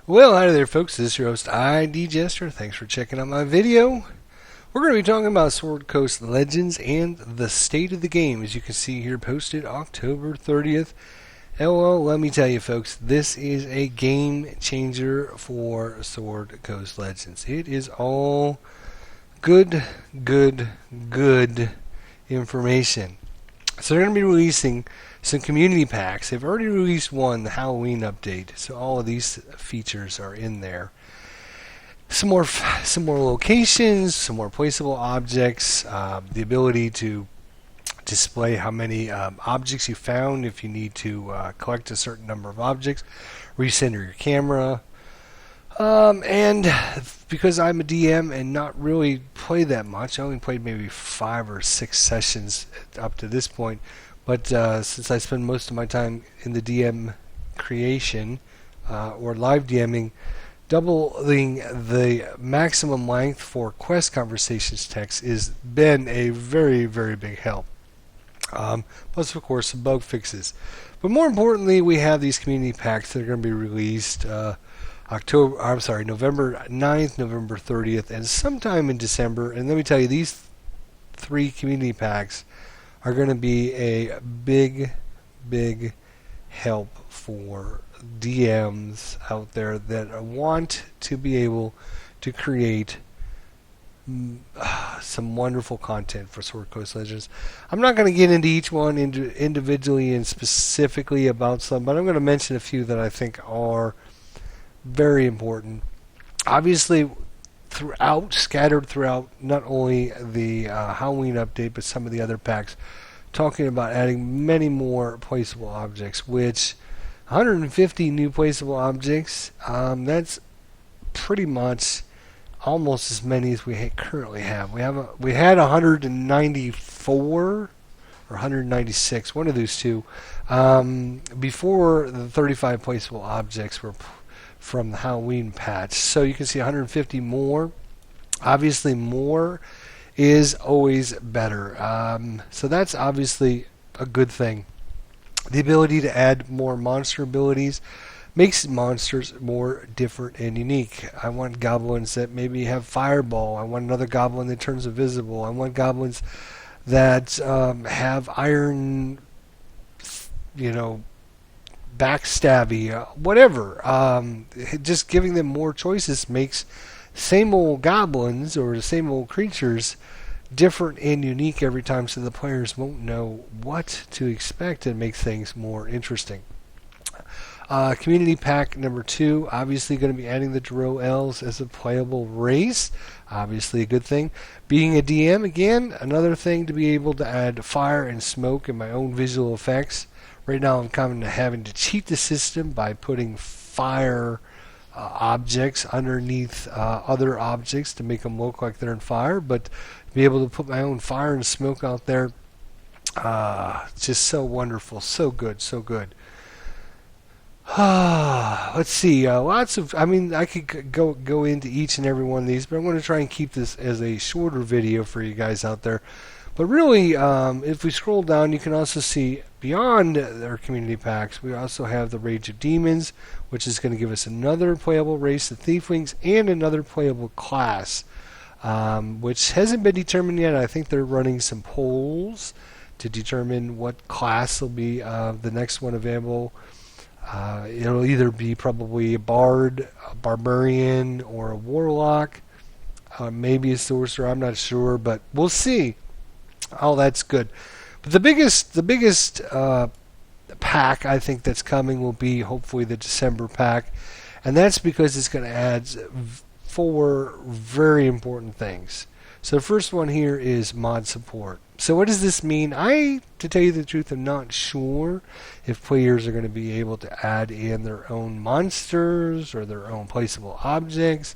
Well, hi there, folks. This is your host, ID Jester. Thanks for checking out my video. We're going to be talking about Sword Coast Legends and the state of the game, as you can see here, posted October 30th. And well, let me tell you, folks, this is a game changer for Sword Coast Legends. It is all good information. So they're going to be releasing some community packs. They've already released one, the Halloween update. So all of these features are in there. Some more locations, some more placeable objects, the ability to display how many objects you found if you need to collect a certain number of objects, recenter your camera. And because I'm a DM and not really play that much, I only played maybe 5 or 6 sessions up to this point. But since I spend most of my time in the DM creation or live DMing, doubling the maximum length for quest conversations text has been a very big help. Plus, of course, some bug fixes. But more importantly, we have these community packs that are going to be released November 9th, November 30th, and sometime in December. And let me tell you, these 3 community packs are going to be a big help for DMs out there that want to be able to create some wonderful content for Sword Coast Legends. I'm not going to get into each one individually and specifically about some, but I'm going to mention a few that I think are very important. Obviously, scattered throughout not only the Halloween update, but some of the other packs, talking about adding many more placeable objects, which 150 new placeable objects, that's pretty much almost as many as we currently have. We had 194 or 196, one of those two, before the 35 placeable objects were from the Halloween patch. So you can see 150 more. Obviously, more is always better. So that's obviously a good thing. The ability to add more monster abilities makes monsters more different and unique. I want goblins that maybe have fireball. I want another goblin that turns invisible. I want goblins that have iron, backstabby, whatever. Just giving them more choices makes same old goblins or the same old creatures different and unique every time, so the players won't know what to expect and make things more interesting. Community pack number 2, obviously going to be adding the Drow Elves as a playable race. Obviously a good thing. Being a DM, again, another thing to be able to add fire and smoke and my own visual effects. Right now I'm kind of having to cheat the system by putting fire objects underneath other objects to make them look like they're in fire, but to be able to put my own fire and smoke out there, just so wonderful, so good. Let's see, I could go into each and every one of these, but I'm going to try and keep this as a shorter video for you guys out there. But really, if we scroll down, you can also see beyond our community packs, we also have the Rage of Demons, which is going to give us another playable race, the Thieflings, and another playable class, which hasn't been determined yet. I think they're running some polls to determine what class will be the next one available. It'll either be probably a Bard, a Barbarian, or a Warlock, maybe a Sorcerer, I'm not sure, but we'll see. Oh, that's good. But the biggest pack I think that's coming will be hopefully the December pack, and that's because it's going to add 4 very important things. So the first one here is mod support. So what does this mean? To tell you the truth, I'm not sure if players are going to be able to add in their own monsters or their own placeable objects,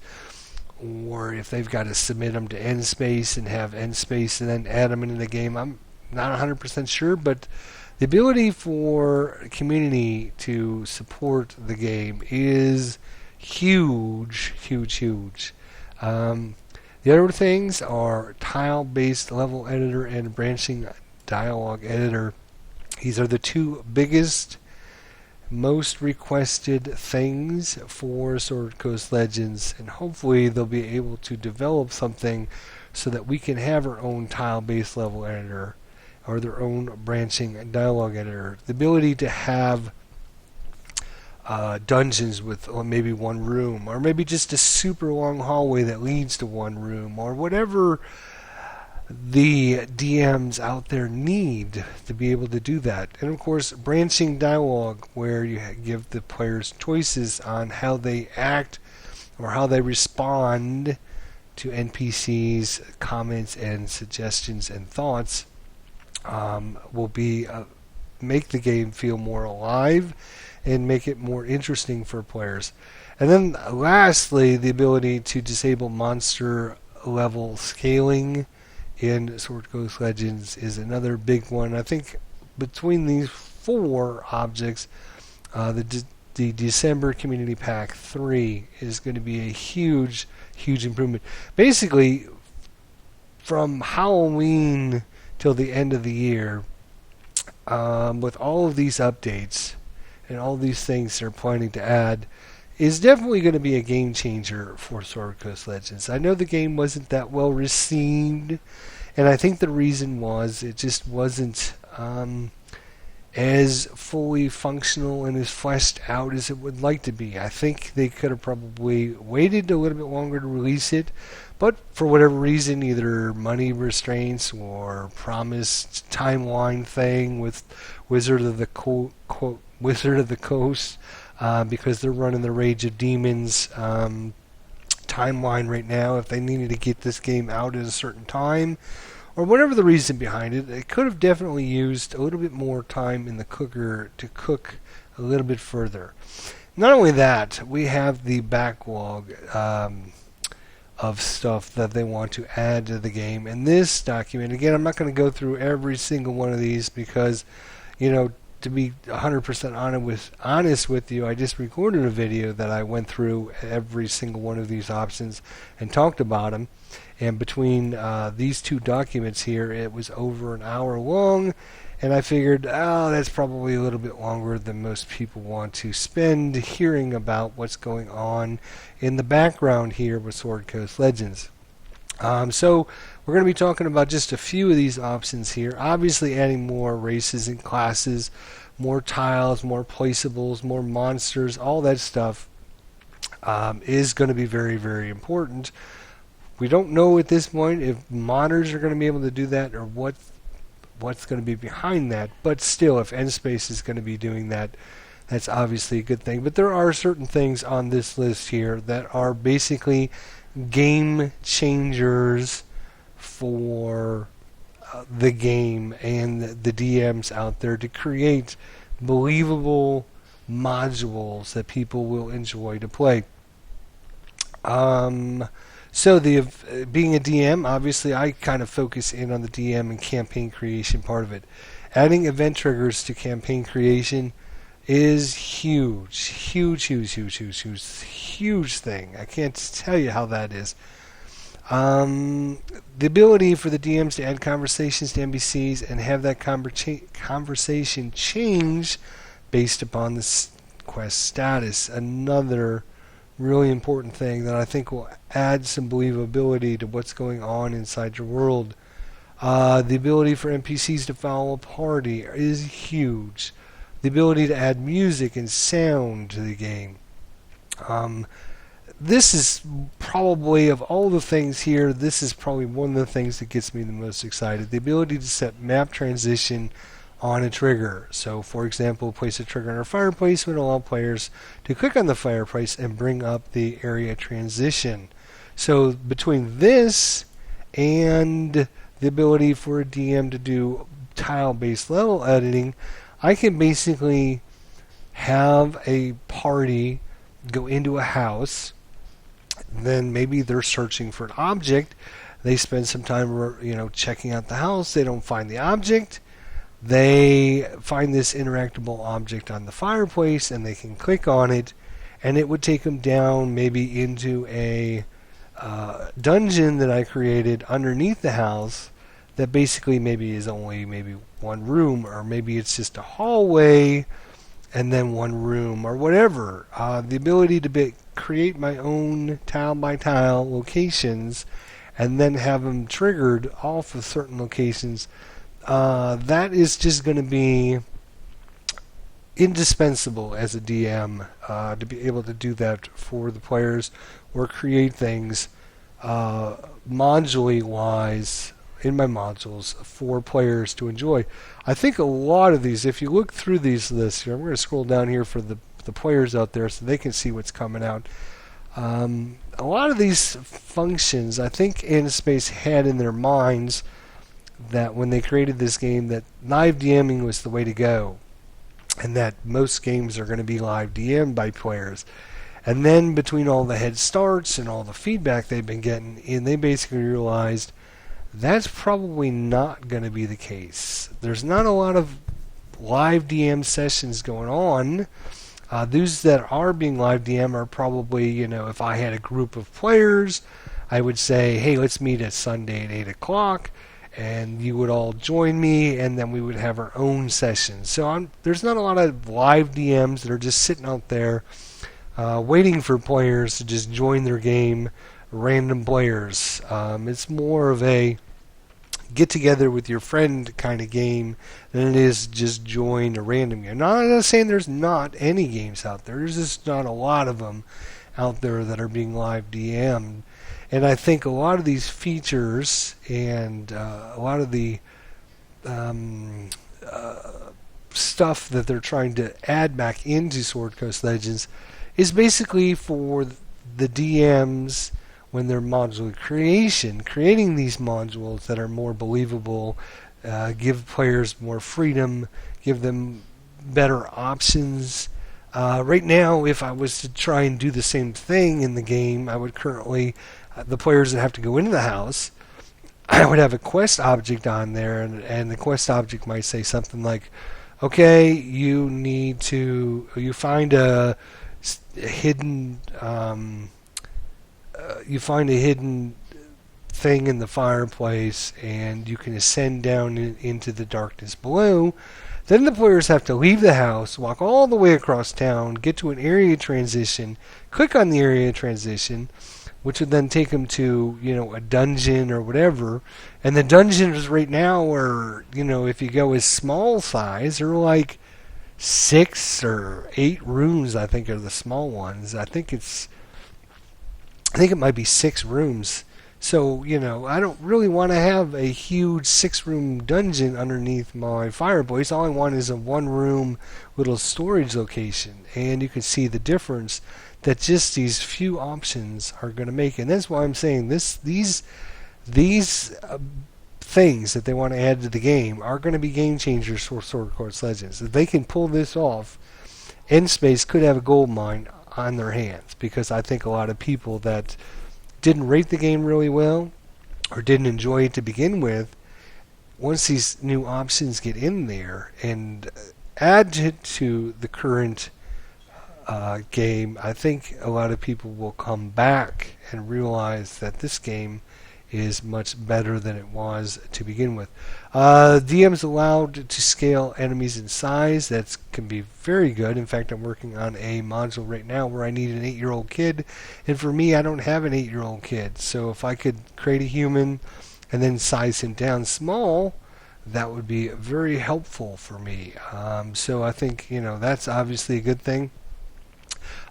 or if they've got to submit them to Nspace and have Nspace and then add them into the game. I'm not 100% sure, but the ability for community to support the game is huge. The other things are tile-based level editor and branching dialogue editor. These are the 2 biggest most requested things for Sword Coast Legends, and hopefully they'll be able to develop something so that we can have our own tile-based level editor or their own branching dialogue editor. The ability to have dungeons with maybe one room, or maybe just a super long hallway that leads to one room, or whatever the DMs out there need to be able to do that. And of course, branching dialogue where you give the players choices on how they act or how they respond to NPCs, comments, and suggestions and thoughts will be make the game feel more alive and make it more interesting for players. And then lastly, the ability to disable monster level scaling in Sword Coast Legends is another big one. I think between these 4 objects, the December Community Pack 3 is going to be a huge improvement. Basically, from Halloween till the end of the year, with all of these updates and all these things they're planning to add, is definitely going to be a game changer for Sword Coast Legends. I know the game wasn't that well received, and I think the reason was it just wasn't as fully functional and as fleshed out as it would like to be. I think they could have probably waited a little bit longer to release it, but for whatever reason, either money restraints or promised timeline thing with Wizard of the Coast, because they're running the Rage of Demons timeline right now. If they needed to get this game out at a certain time, or whatever the reason behind it, they could have definitely used a little bit more time in the cooker to cook a little bit further. Not only that, we have the backlog of stuff that they want to add to the game. And this document, again, I'm not going to go through every single one of these because, to be 100% honest with you, I just recorded a video that I went through every single one of these options and talked about them. And between these 2 documents here, it was over an hour long. And I figured, that's probably a little bit longer than most people want to spend hearing about what's going on in the background here with Sword Coast Legends. So we're going to be talking about just a few of these options here. Obviously adding more races and classes, more tiles, more placeables, more monsters, all that stuff is going to be very, very important. We don't know at this point if modders are going to be able to do that or what's going to be behind that, but still, if Nspace is going to be doing that, that's obviously a good thing. But there are certain things on this list here that are basically game changers for the game and the DMs out there to create believable modules that people will enjoy to play. So being a DM, obviously I kind of focus in on the DM and campaign creation part of it. Adding event triggers to campaign creation is huge thing. I can't tell you how that is. The ability for the DMs to add conversations to NPCs and have that conversation change based upon the quest status. Another really important thing that I think will add some believability to what's going on inside your world. The ability for NPCs to follow a party is huge. The ability to add music and sound to the game. This is probably, of all the things here, this is probably one of the things that gets me the most excited. The ability to set map transition on a trigger. So, for example, place a trigger on our fireplace would allow players to click on the fireplace and bring up the area transition. So, between this and the ability for a DM to do tile-based level editing, I can basically have a party go into a house, then maybe they're searching for an object. They spend some time, checking out the house. They don't find the object. They find this interactable object on the fireplace, and they can click on it, and it would take them down maybe into a dungeon that I created underneath the house that basically maybe is only maybe one room, or maybe it's just a hallway, and then one room or whatever. The ability to create my own tile by tile locations and then have them triggered off of certain locations, that is just going to be indispensable as a DM, to be able to do that for the players or create things modularly wise in my modules for players to enjoy. I think a lot of these, if you look through these lists here, I'm going to scroll down here for the players out there so they can see what's coming out. A lot of these functions, I think Inspace had in their minds that when they created this game that live DMing was the way to go, and that most games are going to be live DM'd by players. And then between all the head starts and all the feedback they've been getting, and they basically realized that's probably not going to be the case. There's not a lot of live DM sessions going on. Those that are being live DM are probably, if I had a group of players, I would say, hey, let's meet at Sunday at 8 o'clock, and you would all join me, and then we would have our own sessions. So there's not a lot of live DMs that are just sitting out there waiting for players to just join their game, random players. It's more of a get together with your friend kind of game than it is just join a random game. Now, I'm not saying there's not any games out there. There's just not a lot of them out there that are being live DM'd. And I think a lot of these features and a lot of the stuff that they're trying to add back into Sword Coast Legends is basically for the DMs when they're modular creating these modules that are more believable, give players more freedom, give them better options. Right now, if I was to try and do the same thing in the game, I would currently, the players that have to go into the house, I would have a quest object on there, and the quest object might say something like, okay, you find a hidden thing in the fireplace, and you can ascend down into the darkness below. Then the players have to leave the house, walk all the way across town, get to an area transition, click on the area transition, which would then take them to, a dungeon or whatever. And the dungeons right now are, if you go as small size, they're like 6 or 8 rooms, I think, are the small ones. I think it might be 6 rooms. So, I don't really want to have a huge 6-room dungeon underneath my fireplace. All I want is a 1-room little storage location. And you can see the difference that just these few options are going to make. And that's why I'm saying these things that they want to add to the game are going to be game changers for Sword Coast Legends. If they can pull this off, Inspace could have a gold mine on their hands, because I think a lot of people that didn't rate the game really well or didn't enjoy it to begin with, once these new options get in there and add it to the current game, I think a lot of people will come back and realize that this game is much better than it was to begin with. DM's allowed to scale enemies in size. That can be very good. In fact, I'm working on a module right now where I need an 8-year-old kid, and for me, I don't have an 8-year-old kid. So if I could create a human and then size him down small, that would be very helpful for me. So I think, that's obviously a good thing.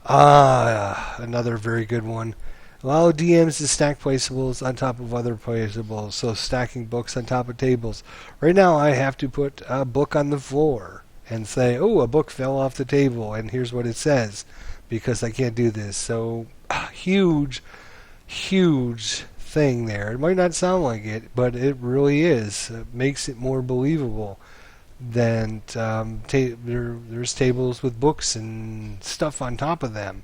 Another very good one. Allow DMs to stack placeables on top of other placeables, so stacking books on top of tables. Right now I have to put a book on the floor and say, oh, a book fell off the table, and here's what it says, because I can't do this. So, huge thing there. It might not sound like it, but it really is. It makes it more believable than there's tables with books and stuff on top of them.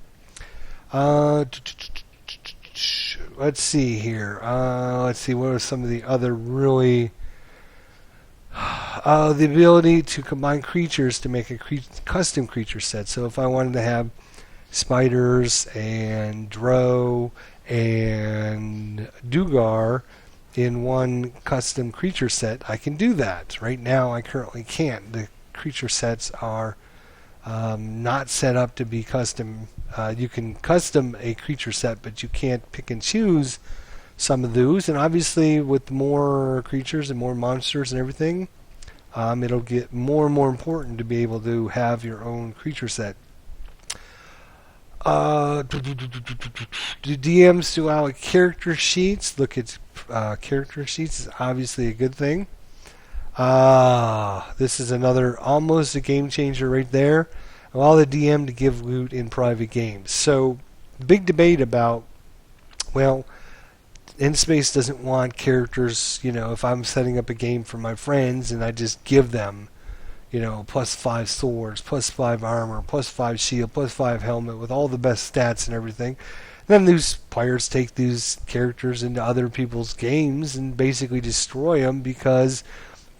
Let's see here. Let's see, what are some of the other really... the ability to combine creatures to make a custom creature set. So if I wanted to have spiders and Drow and Dugar in one custom creature set, I can do that. Right now I currently can't. The creature sets are not set up to be custom. You can custom a creature set, but you can't pick and choose some of those. And obviously, with more creatures and more monsters and everything, it'll get more and more important to be able to have your own creature set. The DMs to allow character sheets. Look at character sheets is obviously a good thing. This is another almost a game changer right there. Allow the DM to give loot in private games. So, big debate about, well, InSpace doesn't want characters, if I'm setting up a game for my friends and I just give them, +5 swords, +5 armor, +5 shield, +5 helmet with all the best stats and everything. Then these players take these characters into other people's games and basically destroy them because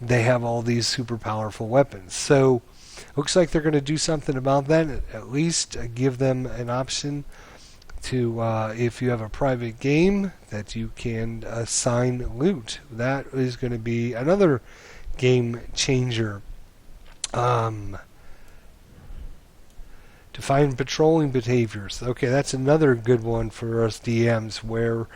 they have all these super powerful weapons. So, looks like they're going to do something about that. At least give them an option to, if you have a private game, that you can assign loot. That is going to be another game changer. Define patrolling behaviors. Okay, that's another good one for us DMs, where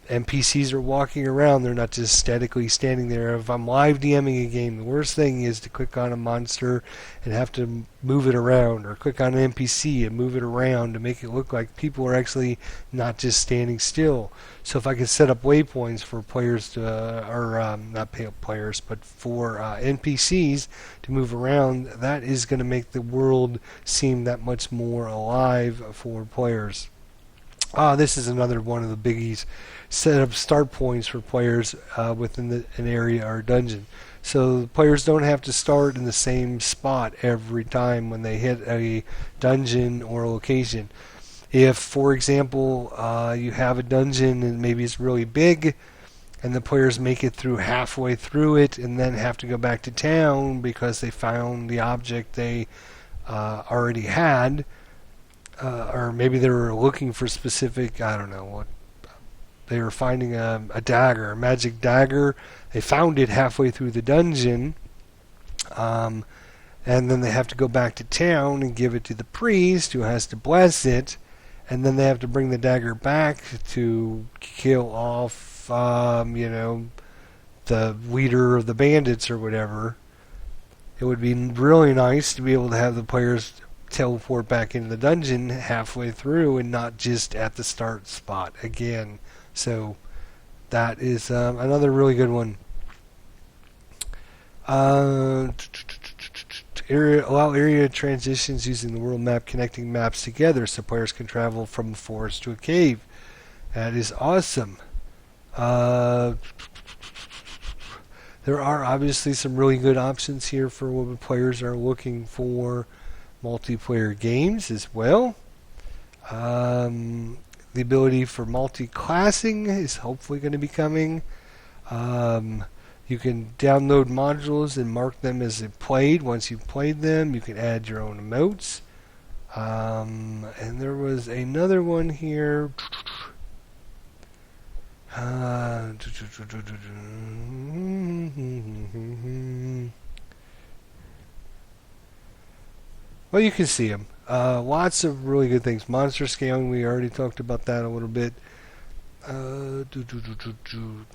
NPCs are walking around. They're not just statically standing there. If I'm live DMing a game, the worst thing is to click on a monster and have to move it around, or click on an NPC and move it around to make it look like people are actually not just standing still. So if I can set up waypoints for players to, or not players, but for NPCs to move around, that is going to make the world seem that much more alive for players. This is another one of the biggies. Set up start points for players within an area or dungeon. So the players don't have to start in the same spot every time when they hit a dungeon or a location. If, for example, you have a dungeon and maybe it's really big, and the players make it through halfway through it and then have to go back to town because they found the object they already had, or maybe they were looking for specific, I don't know what, they were finding a dagger, a magic dagger. They found it halfway through the dungeon, and then they have to go back to town and give it to the priest, who has to bless it, and then they have to bring the dagger back to kill off, the leader of the bandits or whatever. It would be really nice to be able to have the players teleport back into the dungeon halfway through and not just at the start spot again. So that is another really good one. Allow area transitions using the world map, connecting maps together so players can travel from the forest to a cave. That is awesome. There are obviously some really good options here for when players are looking for multiplayer games as well. The ability for multi-classing is hopefully going to be coming. You can download modules and mark them as played. Once you've played them, you can add your own emotes. And there was another one here. Well, you can see them. Lots of really good things. Monster scaling, we already talked about that a little bit.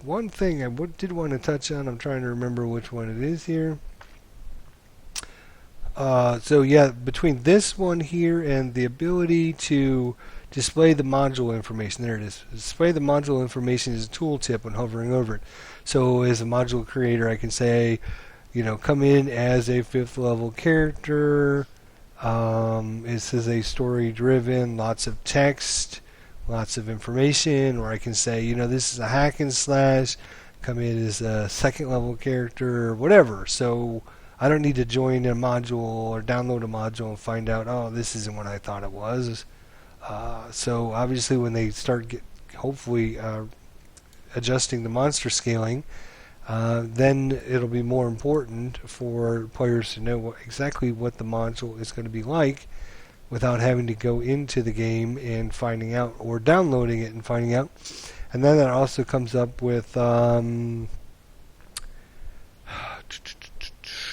One thing I did want to touch on, I'm trying to remember which one it is here. So yeah, between this one here and the ability to display the module information, there it is. Display the module information is a tooltip when hovering over it. So as a module creator, I can say, come in as a 5th level character. This is a story driven, lots of text, lots of information, or I can say, this is a hack and slash, come in as a 2nd level character, or whatever. So I don't need to join a module or download a module and find out, oh, this isn't what I thought it was. So obviously when they start hopefully adjusting the monster scaling, then it'll be more important for players to know exactly what the module is going to be like without having to go into the game and finding out, or downloading it and finding out. And then that also comes up with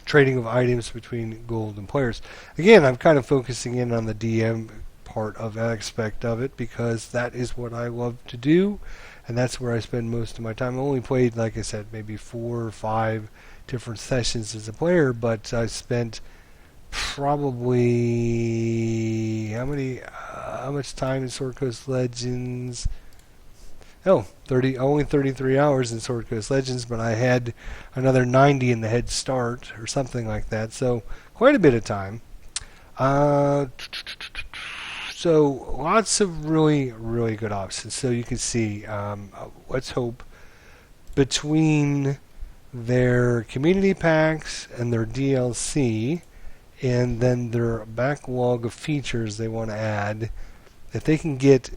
trading of items between gold and players. Again, I'm kind of focusing in on the DM part of aspect of it because that is what I love to do, and that's where I spend most of my time. I only played, like I said, maybe 4 or 5 different sessions as a player, but I spent probably how much time in Sword Coast Legends? Oh, only 33 hours in Sword Coast Legends, but I had another 90 in the head start or something like that. So quite a bit of time. So lots of really, really good options. So you can see, let's hope, between their community packs and their DLC, and then their backlog of features they want to add, if they can get,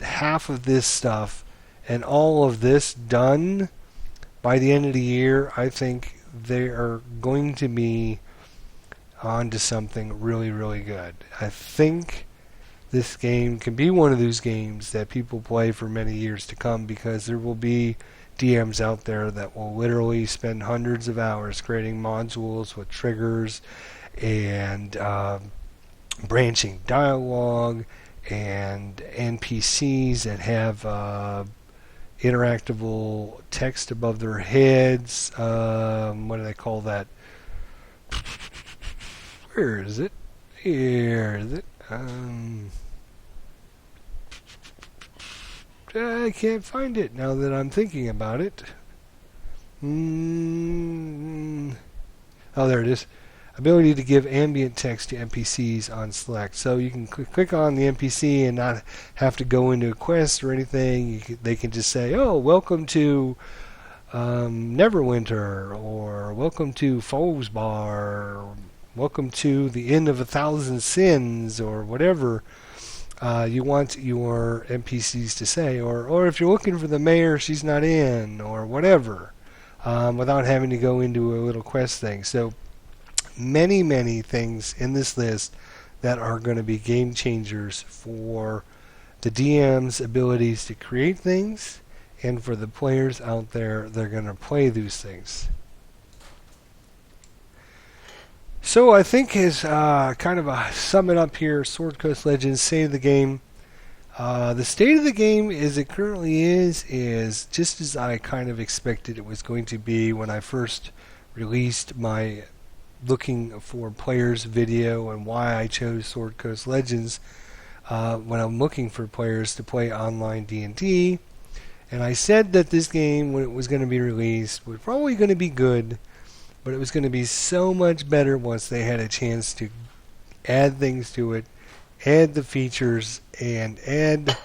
half of this stuff and all of this done by the end of the year, I think they are going to be onto something really, really good. I think this game can be one of those games that people play for many years to come because there will be DMs out there that will literally spend hundreds of hours creating modules with triggers and branching dialogue and NPCs that have interactable text above their heads. What do they call that? Where is it? Here is it. I can't find it now that I'm thinking about it. Oh, there it is. Ability to give ambient text to NPCs on select. So you can click on the NPC and not have to go into a quest or anything. They can just say, oh, welcome to Neverwinter, or welcome to Foes Bar, or welcome to the Inn of 1,000 Sins, or whatever you want your NPCs to say. Or if you're looking for the mayor, she's not in, or whatever, without having to go into a little quest thing. So many, many things in this list that are going to be game changers for the DM's abilities to create things and for the players out there that are going to play these things. So I think as kind of a sum it up here, Sword Coast Legends, save the game. The state of the game as it currently is just as I kind of expected it was going to be when I first released my looking for players video and why I chose Sword Coast Legends when I'm looking for players to play online D&D. And I said that this game, when it was going to be released, was probably going to be good, but it was going to be so much better once they had a chance to add things to it, add the features, and add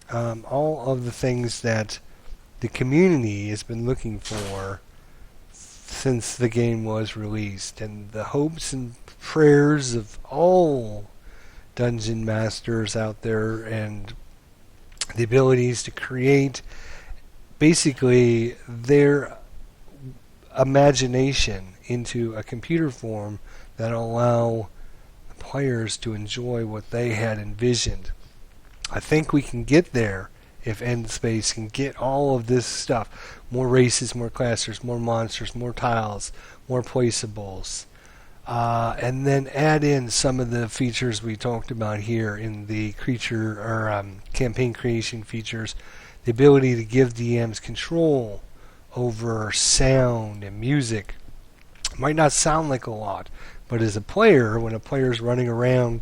all of the things that the community has been looking for since the game was released. And the hopes and prayers of all dungeon masters out there and the abilities to create basically their imagination into a computer form that allow players to enjoy what they had envisioned. I think we can get there if Endspace can get all of this stuff. More races, more classes, more monsters, more tiles, more placeables. And then add in some of the features we talked about here in the creature or campaign creation features. The ability to give DMs control over sound and music. It might not sound like a lot, but as a player, when a player's running around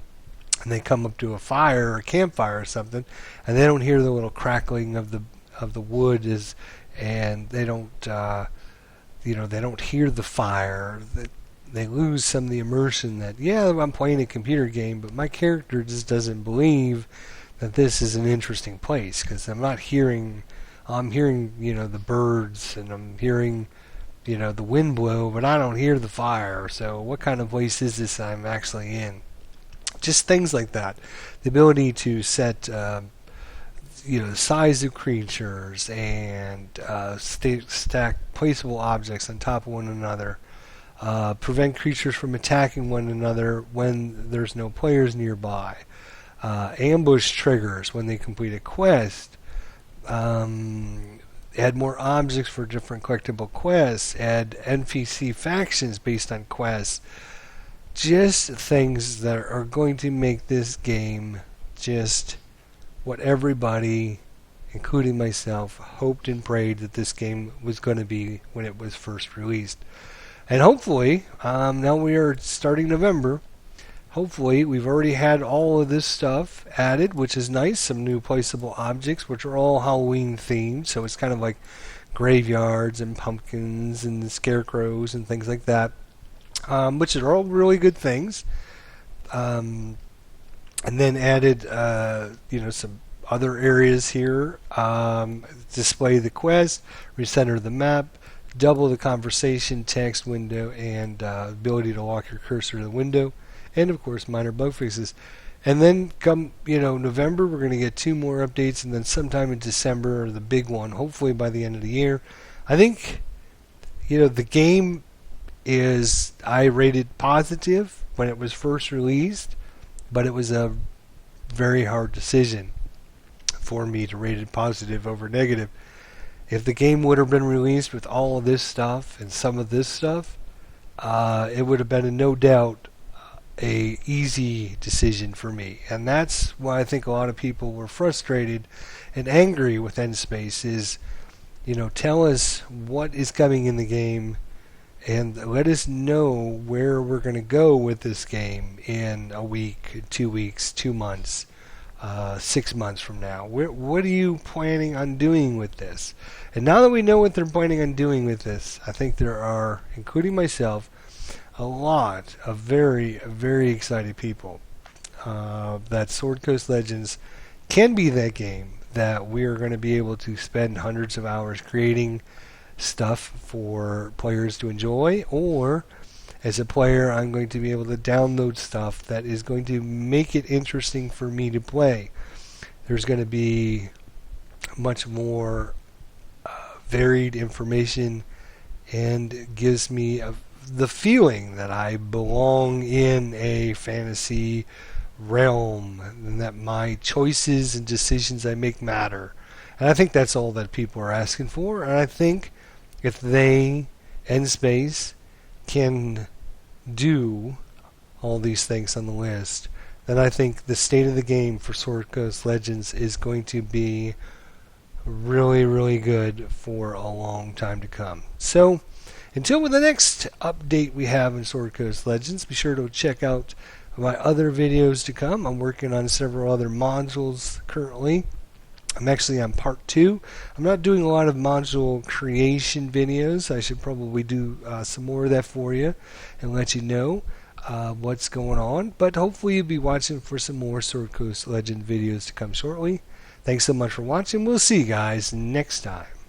and they come up to a fire or a campfire or something, and they don't hear the little crackling of the wood and they don't they don't hear the fire, they lose some of the immersion that, yeah, I'm playing a computer game, but my character just doesn't believe that this is an interesting place because I'm hearing the birds and I'm hearing the wind blow, but I don't hear the fire. So what kind of place is this I'm actually in? Just things like that. The ability to set the size of creatures and stack placeable objects on top of one another. Prevent creatures from attacking one another when there's no players nearby. Ambush triggers when they complete a quest. add more objects for different collectible quests, add NPC factions based on quests. Just things that are going to make this game just what everybody, including myself, hoped and prayed that this game was going to be when it was first released. And hopefully, now we are starting November, hopefully we've already had all of this stuff added, which is nice. Some new placeable objects, which are all Halloween themed, so it's kind of like graveyards and pumpkins and scarecrows and things like that, which are all really good things. And then added, some other areas here. Display the quest, recenter the map, double the conversation text window, and ability to lock your cursor to the window, and of course minor bug fixes. And then come November, we're going to get 2 more updates, and then sometime in December, the big one, hopefully by the end of the year. I think the game is, I rated positive when it was first released, but it was a very hard decision for me to rate it positive over negative. If the game would have been released with all of this stuff and some of this stuff, it would have been no doubt a easy decision for me. And that's why I think a lot of people were frustrated and angry with Endspace is, tell us what is coming in the game and let us know where we're going to go with this game in a week, 2 weeks, 2 months, 6 months from now. What are you planning on doing with this? And now that we know what they're planning on doing with this, I think there are, including myself, a lot of very, very excited people that Sword Coast Legends can be that game that we are going to be able to spend hundreds of hours creating stuff for players to enjoy, or as a player I'm going to be able to download stuff that is going to make it interesting for me to play. There's going to be much more varied information and gives me the feeling that I belong in a fantasy realm and that my choices and decisions I make matter. And I think that's all that people are asking for. And I think if they, Endspace, can do all these things on the list, then I think the state of the game for Sword Coast Legends is going to be really, really good for a long time to come. So, until the next update we have in Sword Coast Legends, be sure to check out my other videos to come. I'm working on several other modules currently. I'm actually on part 2. I'm not doing a lot of module creation videos. I should probably do some more of that for you and let you know what's going on. But hopefully you'll be watching for some more Sword Coast Legend videos to come shortly. Thanks so much for watching. We'll see you guys next time.